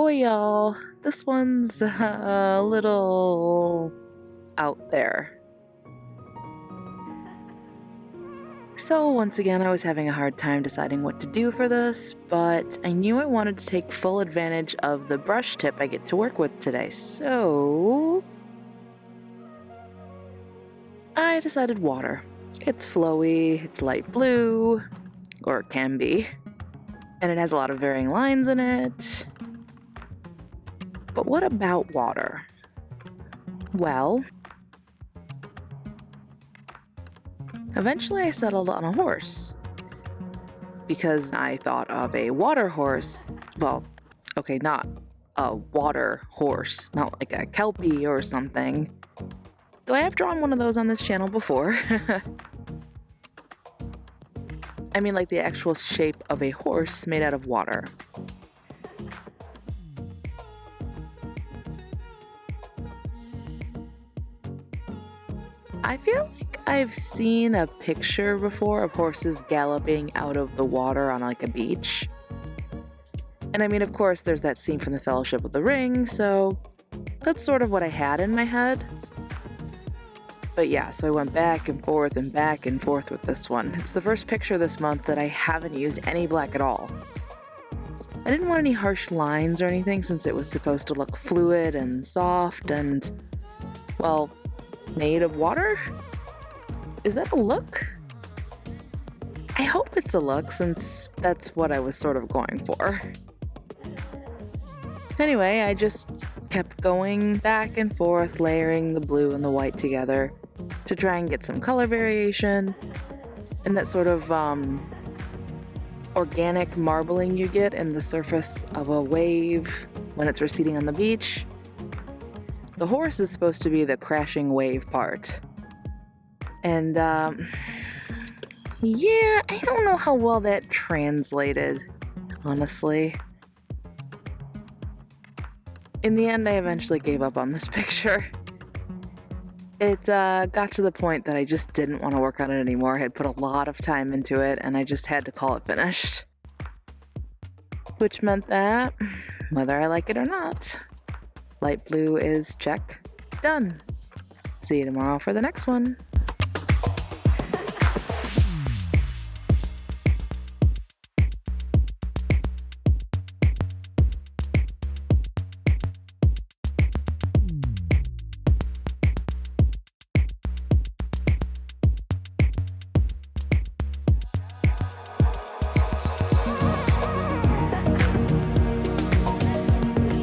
boy, y'all. This one's a little out there. So once again, I was having a hard time deciding what to do for this, but I knew I wanted to take full advantage of the brush tip I get to work with today, so I decided water. It's flowy, it's light blue, or it can be, and it has a lot of varying lines in it. But what about water? Well, eventually I settled on a horse because I thought of a water horse. Well, okay, not a water horse, not like a kelpie or something. Though I have drawn one of those on this channel before. I mean like the actual shape of a horse made out of water. I feel like I've seen a picture before of horses galloping out of the water on like a beach. And I mean, of course, there's that scene from the Fellowship of the Ring, so that's sort of what I had in my head. But yeah, so I went back and forth with this one. It's the first picture this month that I haven't used any black at all. I didn't want any harsh lines or anything since it was supposed to look fluid and soft and, well, made of water? Is that a look? I hope it's a look since that's what I was sort of going for. Anyway, I just kept going back and forth, layering the blue and the white together to try and get some color variation and that sort of organic marbling you get in the surface of a wave when it's receding on the beach. The horse is supposed to be the crashing wave part. And, yeah, I don't know how well that translated, honestly. In the end, I eventually gave up on this picture. It got to the point that I just didn't want to work on it anymore. I had put a lot of time into it, and I just had to call it finished. Which meant that, whether I like it or not, light blue is check, done. See you tomorrow for the next one.